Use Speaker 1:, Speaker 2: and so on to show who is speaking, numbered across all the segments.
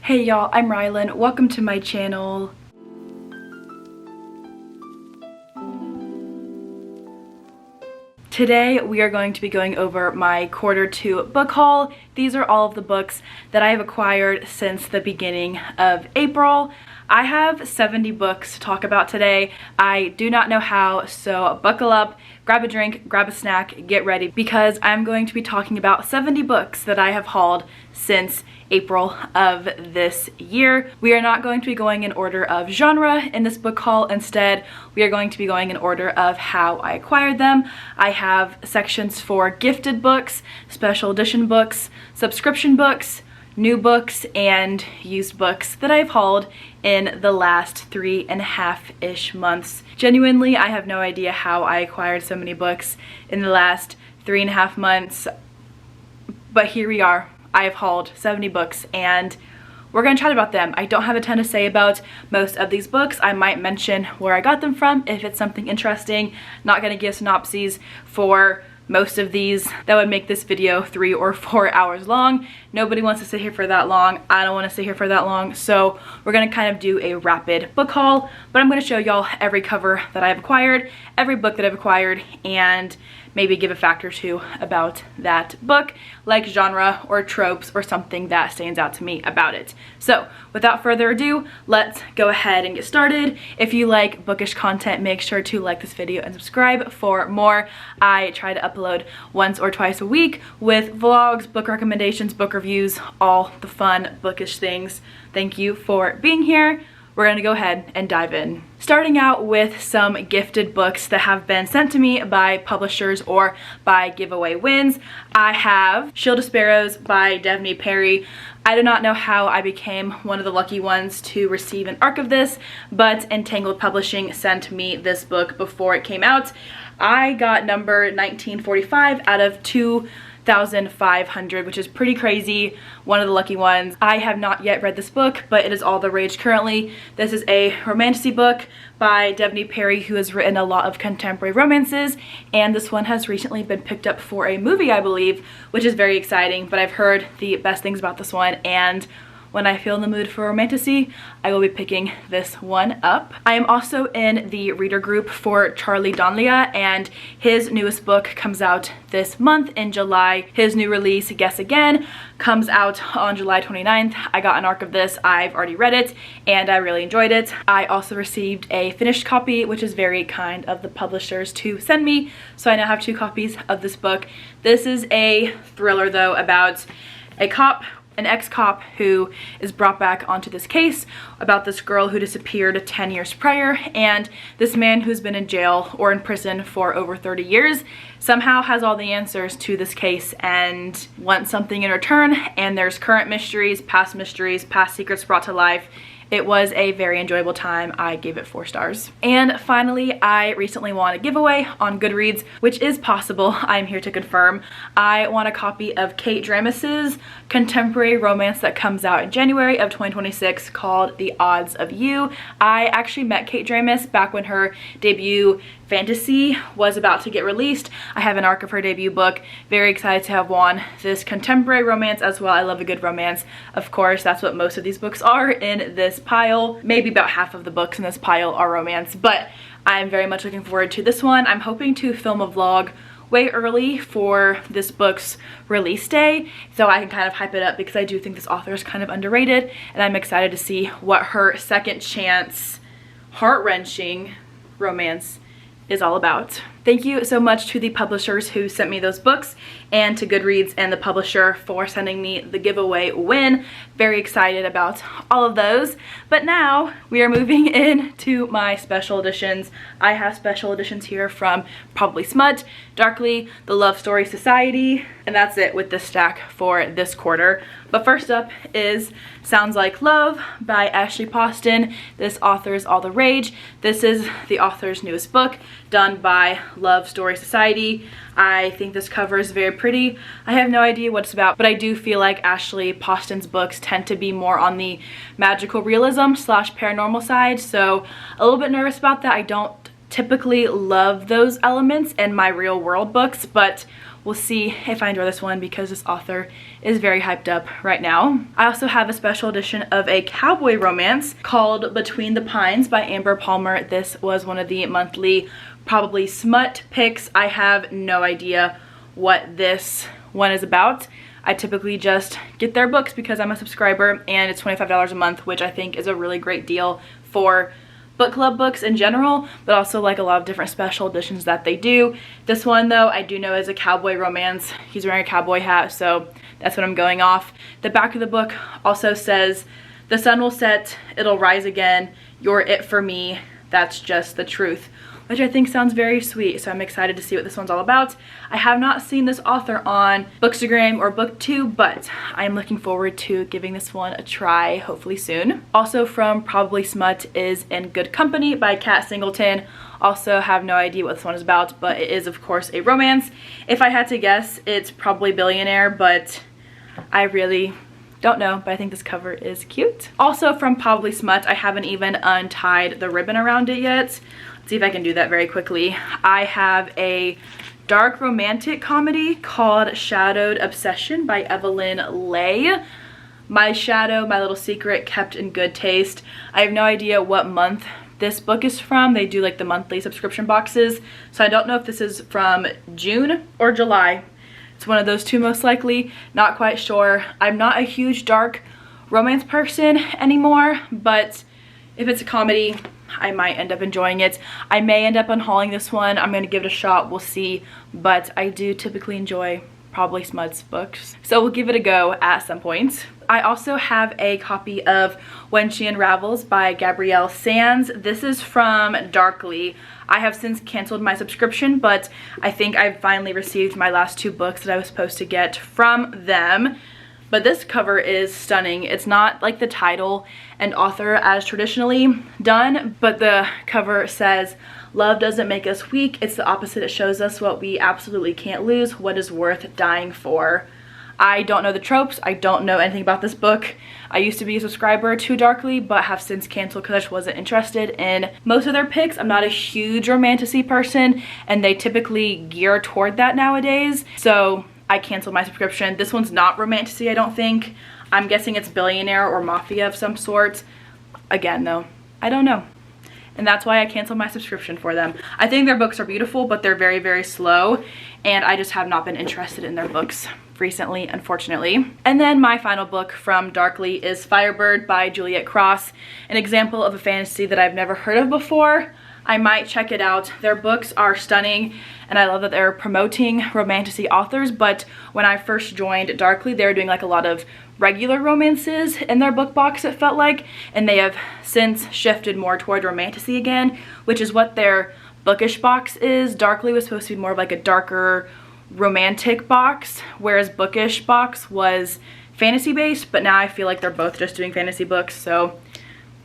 Speaker 1: Hey y'all, I'm eilynne. Welcome to my channel. Today we are going to be going over my Q2 book haul. These are all of the books that I have acquired since the beginning of April. I have 70 books to talk about today. I do not know how, so buckle up, grab a drink, grab a snack, get ready, because I'm going to be talking about 70 books that I have hauled since April of this year. We are not going to be going in order of genre in this book haul. Instead, we are going to be going in order of how I acquired them. I have sections for gifted books, special edition books, subscription books, new books, and used books that I've hauled in the last 3.5-ish months. Genuinely, I have no idea how I acquired so many books in the last 3.5 months, but here we are. I have hauled 70 books and we're gonna chat about them. I don't have a ton to say about most of these books. I might mention where I got them from if it's something interesting. Not gonna give synopses for most of these. That would make this video 3 or 4 hours long. Nobody wants to sit here for that long. I don't want to sit here for that long. So we're going to kind of do a rapid book haul, but I'm going to show y'all every cover that I've acquired, every book that I've acquired, and maybe give a fact or two about that book, like genre or tropes or something that stands out to me about it. So without further ado, let's go ahead and get started. If you like bookish content, make sure to like this video and subscribe for more. I try to upload once or twice a week with vlogs, book recommendations, book reviews, all the fun bookish things. Thank you for being here. We're gonna go ahead and dive in. Starting out with some gifted books that have been sent to me by publishers or by giveaway wins. I have Shield of Sparrows by Dr.B. Perry. I do not know how I became one of the lucky ones to receive an ARC of this, but Entangled Publishing sent me this book before it came out. I got number 1945 out of 2,500, which is pretty crazy. One of the lucky ones. I have not yet read this book, but it is all the rage currently. This is a romantasy book by Dr.B. Perry, who has written a lot of contemporary romances, and this one has recently been picked up for a movie, I believe, which is very exciting. But I've heard the best things about this one, and when I feel in the mood for romantasy, I will be picking this one up. I am also in the reader group for Charlie Donlia, and his newest book comes out this month in July. His new release, Guess Again, comes out on July 29th. I got an ARC of this. I've already read it and I really enjoyed it. I also received a finished copy, which is very kind of the publishers to send me. So I now have 2 copies of this book. This is a thriller though about a cop, an ex-cop who is brought back onto this case about this girl who disappeared 10 years prior, and this man who's been in jail or in prison for over 30 years somehow has all the answers to this case and wants something in return, and there's current mysteries, past secrets brought to life. It was a very enjoyable time. I gave it 4 stars. And finally, I recently won a giveaway on Goodreads, which is possible. I'm here to confirm. I won a copy of Kate Dramas's contemporary romance that comes out in January of 2026 called The Odds of You. I actually met Kate Dramas back when her debut fantasy was about to get released. I have an ARC of her debut book. Very excited to have won this contemporary romance as well. I love a good romance. Of course, that's what most of these books are in this pile. Maybe about half of the books in this pile are romance, but I'm very much looking forward to this one. I'm hoping to film a vlog way early for this book's release day so I can kind of hype it up, because I do think this author is kind of underrated, and I'm excited to see what her second chance, heart-wrenching romance is all about. Thank you so much to the publishers who sent me those books, and to Goodreads and the publisher for sending me the giveaway win. Very excited about all of those. But now we are moving into my special editions. I have special editions here from Probably Smut, Darkly, The Love Story Society, and that's it with this stack for this quarter. But first up is Sounds Like Love by Ashley Poston. This author's all the rage. This is the author's newest book, done by Love Story Society. I think this cover is very pretty. I have no idea what it's about, but I do feel like Ashley Poston's books tend to be more on the magical realism / paranormal side, so a little bit nervous about that. I don't typically love those elements in my real world books, but We'll see if I enjoy this one because this author is very hyped up right now. I also have a special edition of a cowboy romance called Between the Pines by Amber Palmer. This was one of the monthly probably smut picks. I have no idea what this one is about. I typically just get their books because I'm a subscriber, and it's $25 a month, which I think is a really great deal for book club books in general, but also like a lot of different special editions that they do. This one though, I do know is a cowboy romance. He's wearing a cowboy hat, so that's what I'm going off. The back of the book also says, "The sun will set, it'll rise again, you're it for me, that's just the truth," which I think sounds very sweet, so I'm excited to see what this one's all about. I have not seen this author on Bookstagram or BookTube, but I'm looking forward to giving this one a try, hopefully soon. Also from Probably Smut is In Good Company by Kat Singleton. Also have no idea what this one is about, but it is of course a romance. If I had to guess, it's probably Billionaire, but I really don't know, but I think this cover is cute. Also from Probably Smut, I haven't even untied the ribbon around it yet. Let's see if I can do that very quickly. I have a dark romantic comedy called Shadowed Obsession by Eilynne Lay. My shadow, my little secret, kept in good taste. I have no idea what month this book is from. They do like the monthly subscription boxes, so I don't know if this is from June or July. It's one of those two most likely, not quite sure. I'm not a huge dark romance person anymore, but if it's a comedy, I might end up enjoying it. I may end up unhauling this one. I'm gonna give it a shot, we'll see, but I do typically enjoy Probably Smut's books, so we'll give it a go at some point. I also have a copy of When She Unravels by Gabrielle Sands. This is from Darkly. I have since canceled my subscription, but I think I've finally received my last two books that I was supposed to get from them. But this cover is stunning. It's not like the title and author as traditionally done, but the cover says, "Love doesn't make us weak, it's the opposite. It shows us what we absolutely can't lose, what is worth dying for." I don't know the tropes. I don't know anything about this book. I used to be a subscriber to Darkly, but have since canceled because I just wasn't interested in most of their picks. I'm not a huge romantasy person, and they typically gear toward that nowadays. So I canceled my subscription. This one's not romantasy, I don't think. I'm guessing it's Billionaire or Mafia of some sort. Again though, I don't know. And that's why I canceled my subscription for them. I think their books are beautiful, but they're very, very slow, and I just have not been interested in their books recently, unfortunately. And then my final book from Darkly is Firebird by Juliet Cross, an example of a fantasy that I've never heard of before. I might check it out. Their books are stunning, and I love that they're promoting romantasy authors, but when I first joined Darkly, they were doing like a lot of regular romances in their book box, it felt like, and they have since shifted more toward romantasy again, which is what their bookish box is. Darkly was supposed to be more of like a darker romantic box, whereas bookish box was fantasy based, but now I feel like they're both just doing fantasy books, so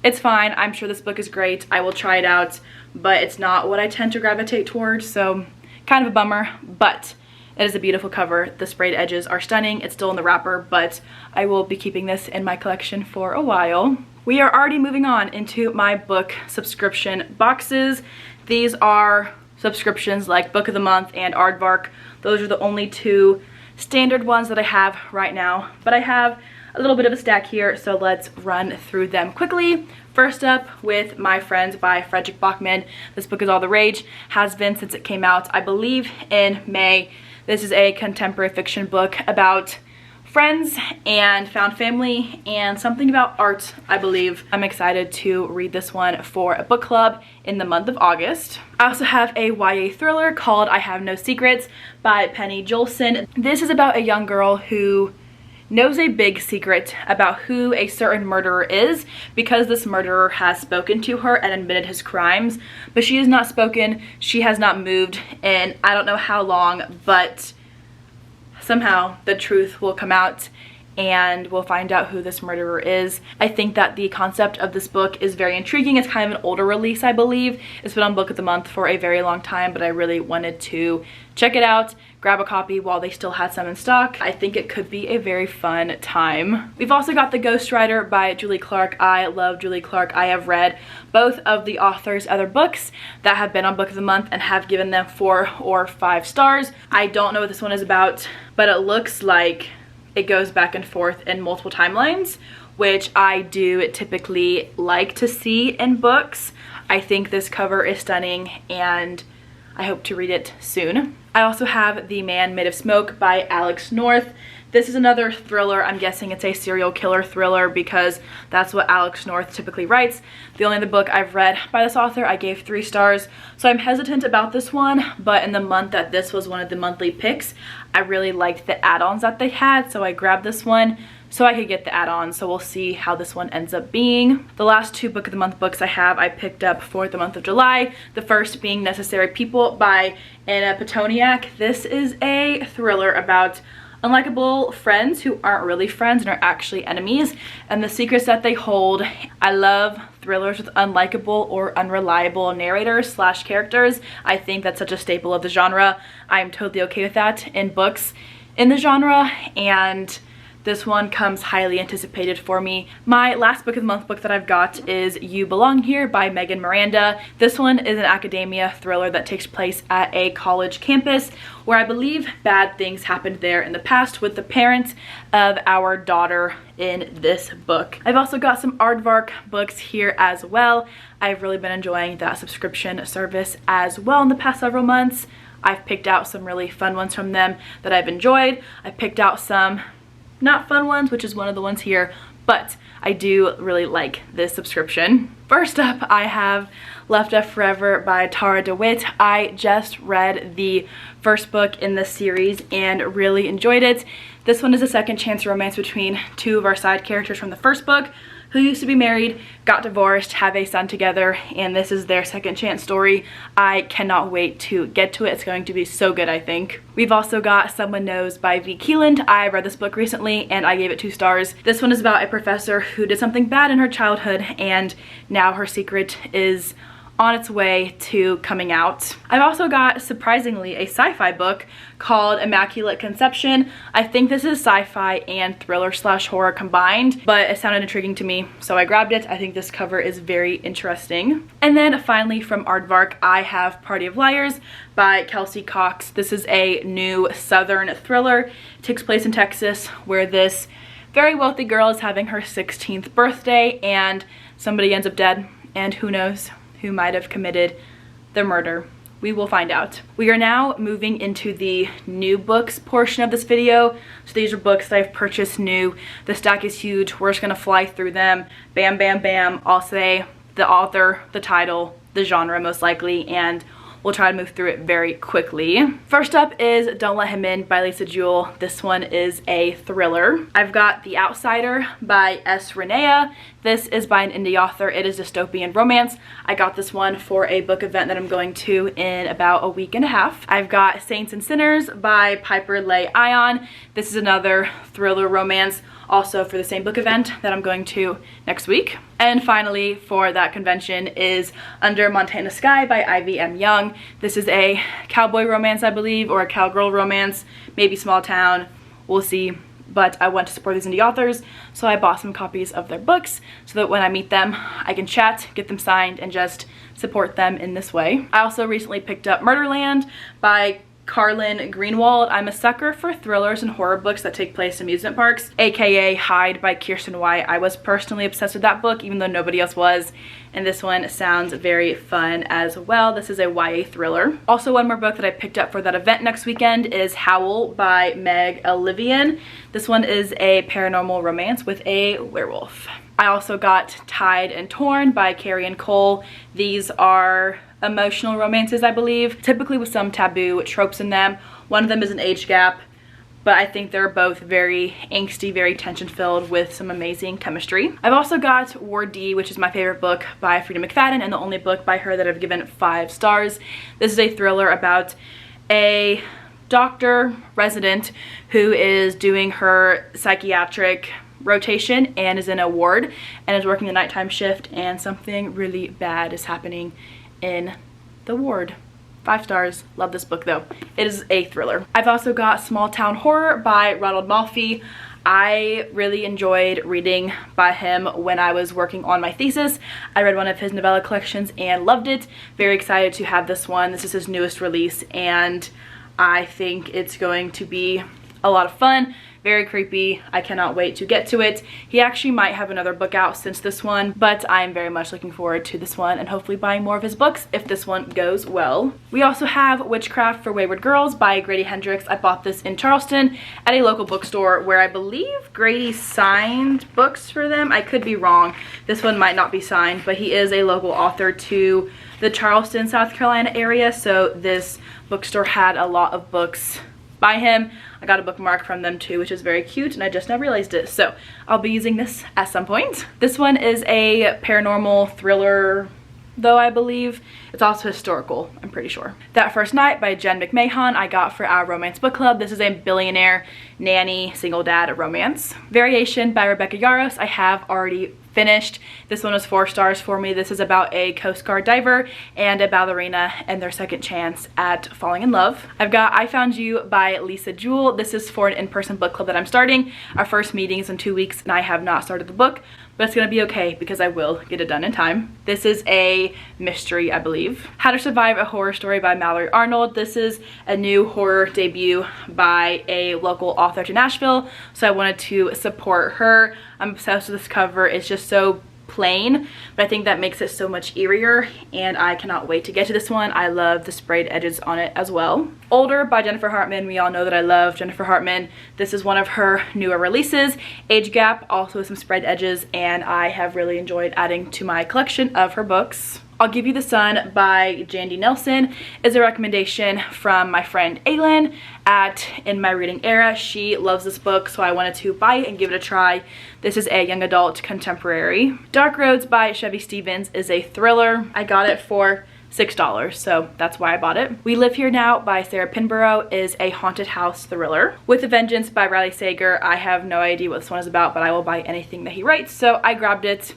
Speaker 1: it's fine. I'm sure this book is great. I will try it out, but it's not what I tend to gravitate towards, so kind of a bummer, but it is a beautiful cover. The sprayed edges are stunning. It's still in the wrapper, but I will be keeping this in my collection for a while. We are already moving on into my book subscription boxes. These are subscriptions like Book of the Month and Aardvark. Those are the only two standard ones that I have right now, but I have a little bit of a stack here, so let's run through them quickly. First up, with My Friends by Frederick Bachman. This book is all the rage, has been since it came out, I believe, in May. This is a contemporary fiction book about friends and found family and something about art, I believe. I'm excited to read this one for a book club in the month of August. I also have a YA thriller called I Have No Secrets by Penny Jolson. This is about a young girl who knows a big secret about who a certain murderer is because this murderer has spoken to her and admitted his crimes, but she has not spoken, she has not moved in I don't know how long, but somehow the truth will come out and we'll find out who this murderer is. I think that the concept of this book is very intriguing. It's kind of an older release, I believe. It's been on Book of the Month for a very long time, but I really wanted to check it out, grab a copy while they still had some in stock. I think it could be a very fun time. We've also got The Ghostwriter by Julie Clark. I love Julie Clark. I have read both of the author's other books that have been on Book of the Month and have given them 4 or 5 stars. I don't know what this one is about, but it looks like it goes back and forth in multiple timelines, which I do typically like to see in books. I think this cover is stunning and I hope to read it soon. I also have The Man Made of Smoke by Alex North. This is another thriller. I'm guessing it's a serial killer thriller because that's what Alex North typically writes. The only other book I've read by this author, I gave 3 stars. So I'm hesitant about this one, but in the month that this was one of the monthly picks, I really liked the add-ons that they had, so I grabbed this one so I could get the add-on. So we'll see how this one ends up being. The last 2 Book of the Month books I picked up for the month of July. The first being Necessary People by Anna Petoniak. This is a thriller about unlikable friends who aren't really friends and are actually enemies, and the secrets that they hold. I love thrillers with unlikable or unreliable narrators / characters. I think that's such a staple of the genre. I'm totally okay with that in books in the genre, and this one comes highly anticipated for me. My last Book of the Month book that I've got is You Belong Here by Megan Miranda. This one is an academia thriller that takes place at a college campus where I believe bad things happened there in the past with the parents of our daughter in this book. I've also got some Aardvark books here as well. I've really been enjoying that subscription service as well in the past several months. I've picked out some really fun ones from them that I've enjoyed. I picked out some not fun ones, which is one of the ones here, but I do really like this subscription. First up, I have Left Up Forever by Tara DeWitt. I just read the first book in this series and really enjoyed it. This one is a second chance romance between 2 of our side characters from the first book who used to be married, got divorced, have a son together, and this is their second chance story. I cannot wait to get to it. It's going to be so good, I think. We've also got Someone Knows by V. Keeland. I read this book recently and I gave it 2 stars. This one is about a professor who did something bad in her childhood and now her secret is on its way to coming out. I've also got, surprisingly, a sci-fi book called Immaculate Conception. I think this is sci-fi and thriller / horror combined, but it sounded intriguing to me, so I grabbed it. I think this cover is very interesting. And then finally from Aardvark, I have Party of Liars by Kelsey Cox. This is a new southern thriller. It takes place in Texas where this very wealthy girl is having her 16th birthday and somebody ends up dead, and who knows who might have committed the murder. We will find out. We are now moving into the new books portion of this video. So these are books that I've purchased new. The stack is huge. We're just gonna fly through them. Bam, bam, bam. I'll say the author, the title, the genre most likely, and we'll try to move through it very quickly. First up is Don't Let Him In by Lisa Jewell. This one is a thriller. I've got The Outsider by S. Renea. This is by an indie author. It is dystopian romance. I got this one for a book event that I'm going to in about a week and a half. I've got Saints and Sinners by Piper Leigh Ion. This is another thriller romance, also for the same book event that I'm going to next week. And finally, for that convention is Under Montana Sky by Ivy M. Young. This is a cowboy romance, I believe, or a cowgirl romance, maybe small town, we'll see. But I want to support these indie authors, so I bought some copies of their books so that when I meet them, I can chat, get them signed, and just support them in this way. I also recently picked up Murderland by Carlin Greenwald. I'm a sucker for thrillers and horror books that take place in amusement parks, aka Hide by Kirsten White. I was personally obsessed with that book even though nobody else was, and this one sounds very fun as well. This is a YA thriller. Also, one more book that I picked up for that event next weekend is Howl by Meg Olivia. This one is a paranormal romance with a werewolf. I also got Tied and Torn by Carrie and Cole. These are emotional romances, I believe, typically with some taboo tropes in them. One of them is an age gap, but I think they're both very angsty, very tension-filled with some amazing chemistry. I've also got Ward D, which is my favorite book by Frida McFadden and the only book by her that I've given 5 stars. This is a thriller about a doctor resident who is doing her psychiatric rotation and is in a ward and is working the nighttime shift, and something really bad is happening in the ward. 5 stars. Love this book though. It is a thriller. I've also got Small Town Horror by Ronald Malfi. I really enjoyed reading by him when I was working on my thesis. I read one of his novella collections and loved it. Very excited to have this one. This is his newest release and I think it's going to be a lot of fun. Very creepy. I cannot wait to get to it. He actually might have another book out since this one, but I am very much looking forward to this one and hopefully buying more of his books if this one goes well. We also have Witchcraft for Wayward Girls by Grady Hendrix. I bought this in Charleston at a local bookstore where I believe Grady signed books for them. I could be wrong. This one might not be signed, but he is a local author to the Charleston, South Carolina area, so this bookstore had a lot of books by him. I got a bookmark from them too, which is very cute, and I just now realized it. So I'll be using this at some point. This one is a paranormal thriller, though I believe. It's also historical, I'm pretty sure. That First Night by Jen McMahon I got for our romance book club. This is a billionaire nanny single dad romance. Variation by Rebecca Yarros I have already finished. This one was 4 stars for me. This is about a Coast Guard diver and a ballerina and their second chance at falling in love. I've got I Found You by Lisa Jewell. This is for an in-person book club that I'm starting. Our first meeting is in 2 weeks and I have not started the book, but it's gonna be okay because I will get it done in time. This is a mystery, I believe. How to Survive a Horror Story by Mallory Arnold. This is a new horror debut by a local author to Nashville, so I wanted to support her. I'm obsessed with this cover. It's just so plain, but I think that makes it so much eerier, and I cannot wait to get to this one. I love the sprayed edges on it as well. Older by Jennifer Hartman. We all know that I love Jennifer Hartman. This is one of her newer releases. Age Gap, also with some sprayed edges, and I have really enjoyed adding to my collection of her books. I'll Give You the Sun by Jandy Nelson is a recommendation from my friend eilynne at In My Reading Era. She loves this book, so I wanted to buy it and give it a try. This is a young adult contemporary. Dark Roads by Chevy Stevens is a thriller. I got it for $6, so that's why I bought it. We Live Here Now by Sarah Pinborough is a haunted house thriller. With a Vengeance by Riley Sager. I have no idea what this one is about, but I will buy anything that he writes, so I grabbed it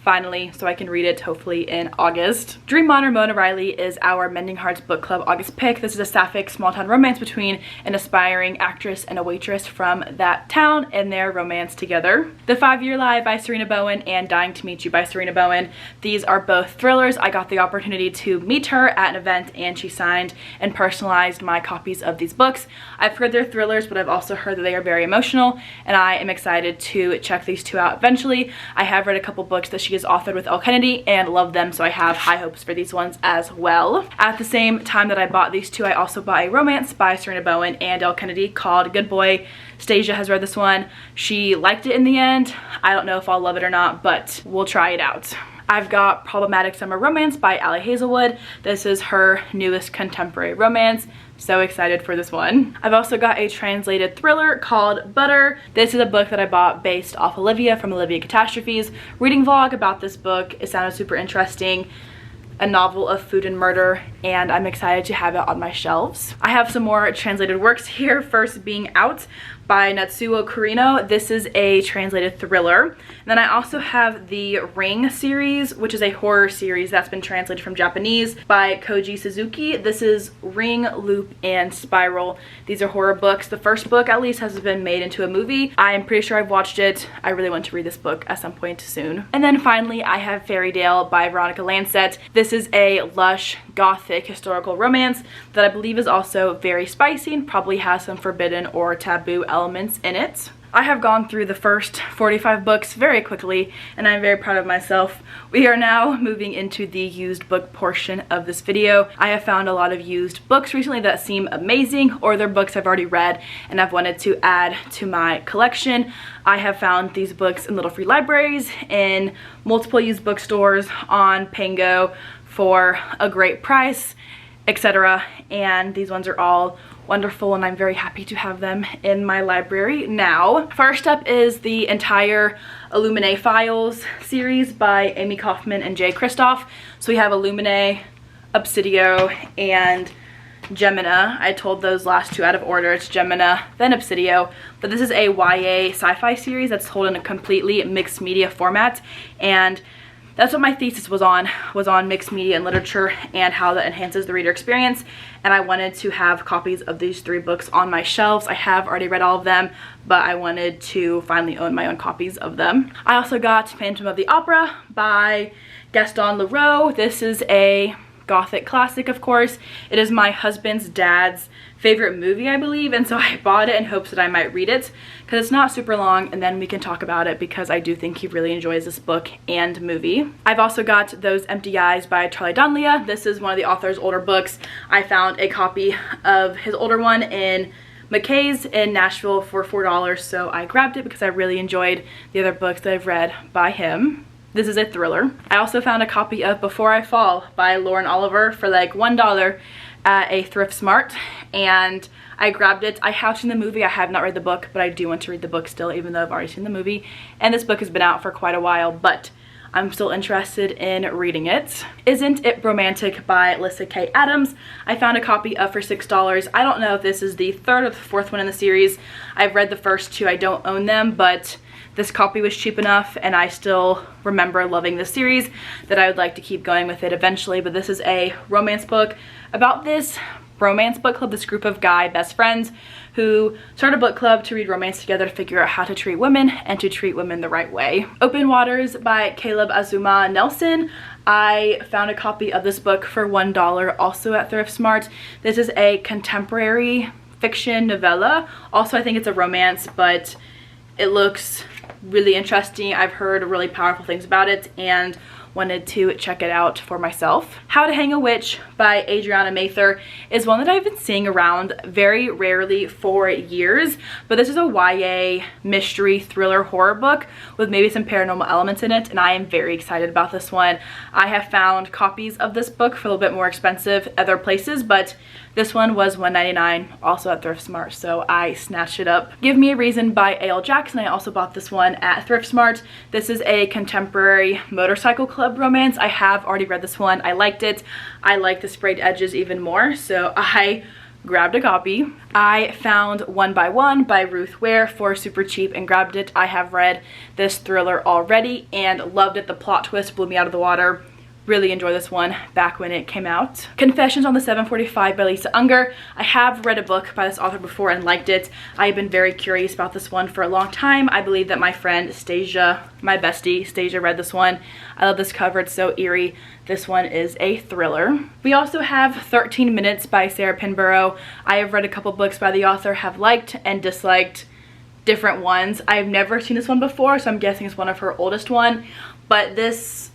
Speaker 1: finally so I can read it hopefully in August. Dream On Ramona Riley is our Mending Hearts book club August pick. This is a sapphic small town romance between an aspiring actress and a waitress from that town and their romance together. The 5-Year Lie by Serena Bowen and Dying to Meet You by Serena Bowen. These are both thrillers. I got the opportunity to meet her at an event and she signed and personalized my copies of these books. I've heard they're thrillers, but I've also heard that they are very emotional, and I am excited to check these two out eventually. I have read a couple books that she is authored with Elle Kennedy and love them, so I have high hopes for these ones as well. At the same time that I bought these two, I also bought a romance by Serena Bowen and Elle Kennedy called Good Boy. Staijah has read this one. She liked it in the end. I don't know if I'll love it or not, but we'll try it out. I've got Problematic Summer Romance by Allie Hazelwood. This is her newest contemporary romance. So excited for this one. I've also got a translated thriller called Butter. This is a book that I bought based off Olivia from Olivia Catastrophes reading vlog about this book. It sounded super interesting. A novel of food and murder, and I'm excited to have it on my shelves. I have some more translated works here, first being Out by Natsuo Kurino. This is a translated thriller. And then I also have the Ring series, which is a horror series that's been translated from Japanese by Koji Suzuki. This is Ring, Loop, and Spiral. These are horror books. The first book, at least, has been made into a movie. I am pretty sure I've watched it. I really want to read this book at some point soon. And then finally, I have Fairytale by Veronica Lancet. This is a lush, gothic, historical romance that I believe is also very spicy and probably has some forbidden or taboo elements in it. I have gone through the first 45 books very quickly, and I'm very proud of myself. We are now moving into the used book portion of this video. I have found a lot of used books recently that seem amazing, or they're books I've already read and I've wanted to add to my collection. I have found these books in little free libraries, in multiple used bookstores, on Pango for a great price, etc. And these ones are all wonderful, and I'm very happy to have them in my library now. First up is the entire Illuminae Files series by Amy Kaufman and Jay Kristoff. So we have Illuminae, Obsidio, and Gemina. I told those last two out of order. It's Gemina, then Obsidio. But this is a YA sci-fi series that's told in a completely mixed media format, and that's what my thesis was on mixed media and literature and how that enhances the reader experience. And I wanted to have copies of these 3 books on my shelves. I have already read all of them, but I wanted to finally own my own copies of them. I also got Phantom of the Opera by Gaston Leroux. This is a Gothic classic, of course. It is my husband's dad's favorite movie, I believe, and so I bought it in hopes that I might read it because it's not super long, and then we can talk about it because I do think he really enjoys this book and movie. I've also got Those Empty Eyes by Charlie Donlea. This is one of the author's older books. I found a copy of his older one in McKay's in Nashville for $4, so I grabbed it because I really enjoyed the other books that I've read by him. This is a thriller. I also found a copy of Before I Fall by Lauren Oliver for like $1 at a thrift smart, and I grabbed it. I have seen the movie. I have not read the book, but I do want to read the book still, even though I've already seen the movie. And this book has been out for quite a while, but I'm still interested in reading it. Isn't It Romantic by Lyssa Kay Adams. I found a copy of for $6. I don't know if this is the 3rd or the 4th one in the series. I've read the first 2. I don't own them, but this copy was cheap enough, and I still remember loving this series that I would like to keep going with it eventually. But this is a romance book about this romance book club, this group of guy best friends who start a book club to read romance together to figure out how to treat women and to treat women the right way. Open Waters by Caleb Azuma Nelson. I found a copy of this book for $1 also at Thrift Smart. This is a contemporary fiction novella. Also, I think it's a romance, but it looks really interesting. I've heard really powerful things about it and wanted to check it out for myself. How to Hang a Witch by Adriana Mather is one that I've been seeing around very rarely for years, but this is a YA mystery thriller horror book with maybe some paranormal elements in it, and I am very excited about this one. I have found copies of this book for a little bit more expensive other places, but this one was $1.99 also at Thrift Smart, so I snatched it up. Give Me a Reason by A.L. Jackson. I also bought this one at Thrift Smart. This is a contemporary motorcycle club romance. I have already read this one. I liked it. I like the sprayed edges even more, so I grabbed a copy. I found One by One by Ruth Ware for super cheap and grabbed it. I have read this thriller already and loved it. The plot twist blew me out of the water. Really enjoyed this one back when it came out. Confessions on the 745 by Lisa Unger. I have read a book by this author before and liked it. I've been very curious about this one for a long time. I believe that my friend Staijah, my bestie Staijah, read this one. I love this cover. It's so eerie. This one is a thriller. We also have 13 Minutes by Sarah Pinborough. I have read a couple books by the author, have liked and disliked different ones. I've never seen this one before, so I'm guessing it's one of her oldest one, but this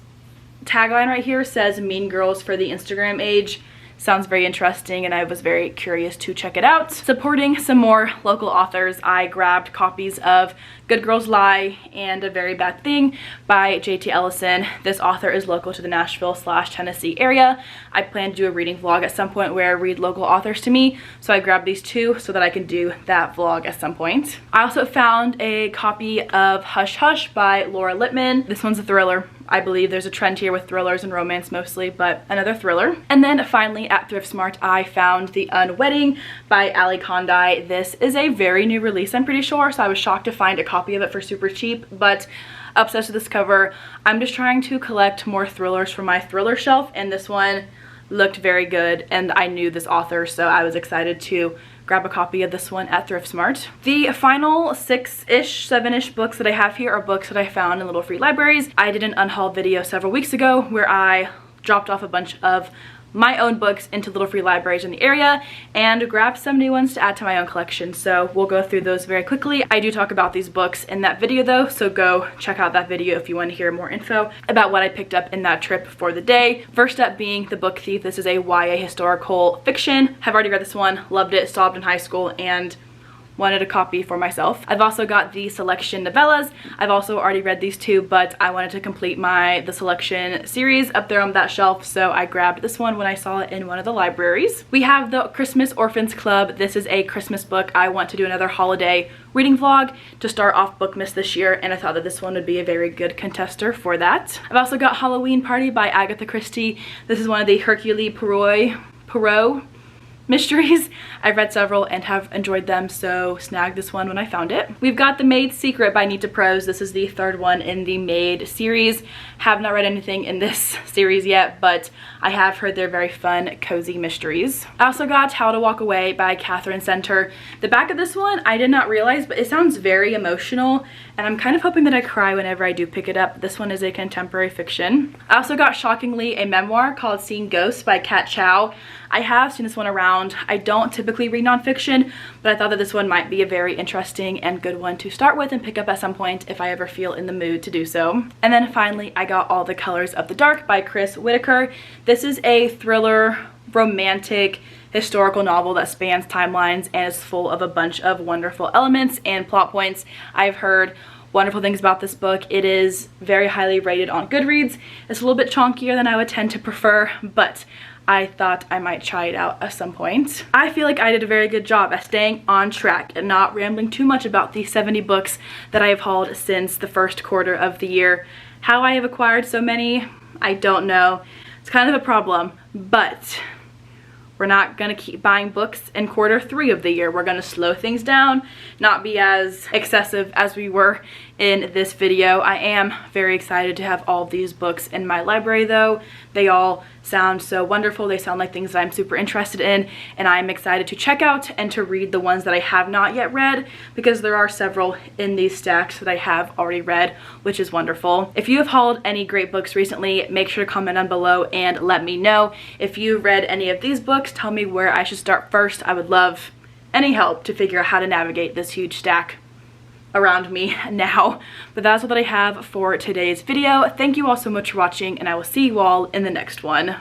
Speaker 1: tagline right here says Mean Girls for the Instagram age. Sounds very interesting, and I was very curious to check it out. Supporting some more local authors, I grabbed copies of Good Girls Lie and A Very Bad Thing by J.T. Ellison. This author is local to the Nashville/Tennessee area. I plan to do a reading vlog at some point where I read local authors to me, so I grabbed these 2 so that I can do that vlog at some point. I also found a copy of Hush Hush by Laura Lippman. This one's a thriller. I believe there's a trend here with thrillers and romance mostly, but another thriller. And then finally at Thrift Smart, I found The Unwedding by Ali Condai. This is a very new release, I'm pretty sure, so I was shocked to find a copy of it for super cheap, but obsessed with this cover. I'm just trying to collect more thrillers for my thriller shelf, and this one looked very good, and I knew this author, so I was excited to grab a copy of this one at Thrift Smart. The final 6-ish, 7-ish books that I have here are books that I found in little free libraries. I did an unhaul video several weeks ago where I dropped off a bunch of my own books into little free libraries in the area and grabbed some new ones to add to my own collection, so we'll go through those very quickly. I do talk about these books in that video though, so go check out that video if you want to hear more info about what I picked up in that trip for the day. First up being The Book Thief. This is a YA historical fiction. Have already read this one, loved it, saw it in high school, and wanted a copy for myself. I've also got the Selection novellas. I've also already read these 2, but I wanted to complete the Selection series up there on that shelf, so I grabbed this one when I saw it in one of the libraries. We have the Christmas Orphans Club. This is a Christmas book. I want to do another holiday reading vlog to start off Bookmas this year, and I thought that this one would be a very good contester for that. I've also got Halloween Party by Agatha Christie. This is one of the Hercule Poirot mysteries. I've read several and have enjoyed them, so snagged this one when I found it. We've got The Maid's Secret by Nita Prose. This is the third one in the Maid series. Have not read anything in this series yet, but I have heard they're very fun, cozy mysteries. I also got How to Walk Away by Catherine Center. The back of this one I did not realize, but it sounds very emotional, and I'm kind of hoping that I cry whenever I do pick it up. This one is a contemporary fiction. I also got, shockingly, a memoir called Seeing Ghosts by Kat Chow. I have seen this one around. I don't typically read nonfiction, but I thought that this one might be a very interesting and good one to start with and pick up at some point if I ever feel in the mood to do so. And then finally, I got All the Colors of the Dark by Chris Whitaker. This is a thriller, romantic, historical novel that spans timelines and is full of a bunch of wonderful elements and plot points. I've heard wonderful things about this book. It is very highly rated on Goodreads. It's a little bit chunkier than I would tend to prefer, but I thought I might try it out at some point. I feel like I did a very good job at staying on track and not rambling too much about the 70 books that I have hauled since the first quarter of the year. How I have acquired so many, I don't know. It's kind of a problem, but we're not gonna keep buying books in quarter 3 of the year. We're gonna slow things down, not be as excessive as we were in this video. I am very excited to have all of these books in my library though. They all sound so wonderful. They sound like things that I'm super interested in, and I'm excited to check out and to read the ones that I have not yet read, because there are several in these stacks that I have already read, which is wonderful. If you have hauled any great books recently, make sure to comment down below and let me know. If you've read any of these books, tell me where I should start first. I would love any help to figure out how to navigate this huge stack around me now. But that's all that I have for today's video. Thank you all so much for watching, and I will see you all in the next one.